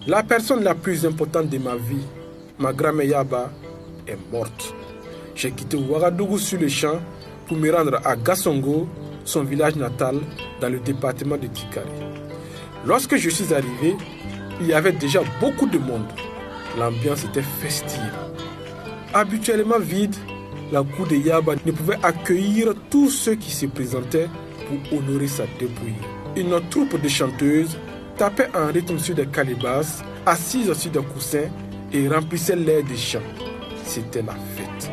La personne la plus importante de ma vie, ma grand-mère Yaba, est morte. J'ai quitté Ouagadougou sur le champ pour me rendre à Gassongo, son village natal, dans le département de Tikari. Lorsque je suis arrivé, il y avait déjà beaucoup de monde. L'ambiance était festive. Habituellement vide, la cour de Yaba ne pouvait accueillir tous ceux qui se présentaient pour honorer sa dépouille. Une troupe de chanteuses tapait en rythme sur des calebasses, assises sur des coussins et remplissait l'air des chants. C'était la fête.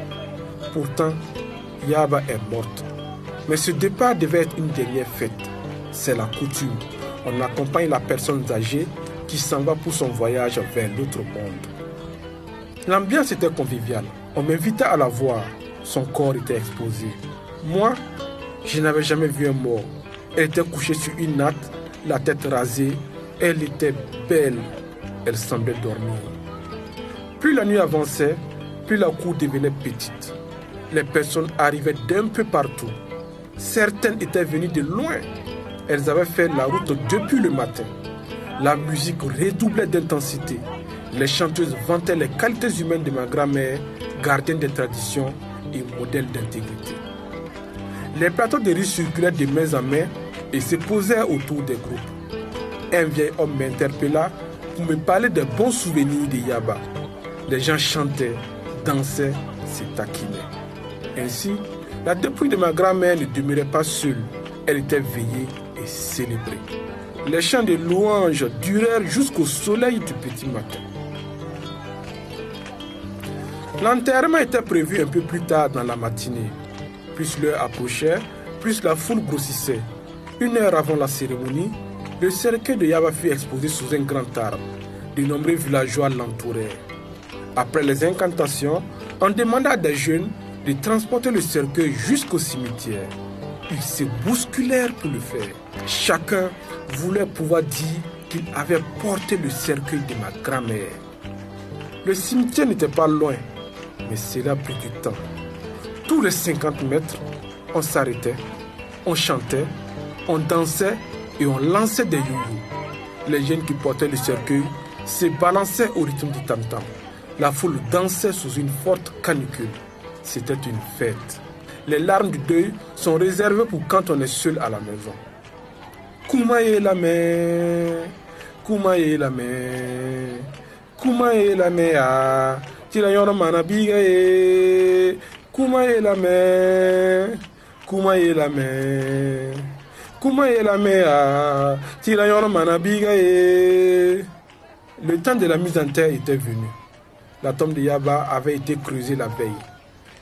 Pourtant, Yaba est morte. Mais ce départ devait être une dernière fête. C'est la coutume. On accompagne la personne âgée qui s'en va pour son voyage vers l'autre monde. L'ambiance était conviviale. On m'invitait à la voir. Son corps était exposé. Moi, je n'avais jamais vu un mort. Elle était couchée sur une natte, la tête rasée. Elle était belle. Elle semblait dormir. Plus la nuit avançait, plus la cour devenait petite. Les personnes arrivaient d'un peu partout. Certaines étaient venues de loin. Elles avaient fait la route depuis le matin. La musique redoublait d'intensité. Les chanteuses vantaient les qualités humaines de ma grand-mère, gardienne des traditions et modèle d'intégrité. Les plateaux de riz circulaient de main en main et se posaient autour des groupes. Un vieil homme m'interpella pour me parler des bons souvenirs de Yaba. Les gens chantaient, dansaient, se taquinaient. Ainsi, la dépouille de ma grand-mère ne demeurait pas seule. Elle était veillée et célébrée. Les chants de louanges durèrent jusqu'au soleil du petit matin. L'enterrement était prévu un peu plus tard dans la matinée. Plus l'heure approchait, plus la foule grossissait. 1 heure avant la cérémonie, le cercueil de Yaba fut exposé sous un grand arbre. De nombreux villageois l'entourèrent. Après les incantations, on demanda à des jeunes de transporter le cercueil jusqu'au cimetière. Ils se bousculèrent pour le faire. Chacun voulait pouvoir dire qu'il avait porté le cercueil de ma grand-mère. Le cimetière n'était pas loin, mais cela prit du temps. Tous les 50 mètres, on s'arrêtait, on chantait, on dansait et on lançait des youyous. Les jeunes qui portaient le cercueil se balançaient au rythme du tam-tam. La foule dansait sous une forte canicule. C'était une fête. Les larmes du deuil sont réservées pour quand on est seul à la maison. Koumaye la mer, Koumaye la mer, Koumaye la mer, Tirayon manabiga e, Koumaye la mer, Koumaye la mer, Koumaye la mer, Tirayon manabiga e. Le temps de la mise en terre était venu. La tombe de Yaba avait été creusée la veille.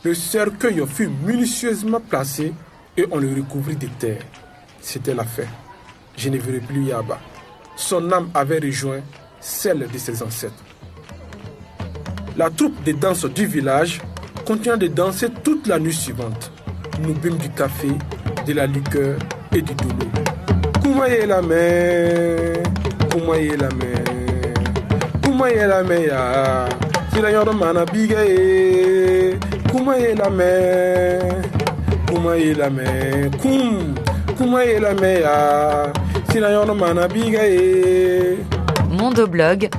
Le cercueil fut minutieusement placé et on le recouvrit de terre. C'était la fin. Je ne verrai plus Yaba. Son âme avait rejoint celle de ses ancêtres. La troupe de danse du village continua de danser toute la nuit suivante. Nous bûmes du café, de la liqueur et du doulou. Koumaye la mer, Koumaye la mer, Koumaye la mer, Tirayon manabiga e. Koumaye la mer, Koumaye la mer, Koumaye la mer, Tirayon manabiga e. Mondoblog.org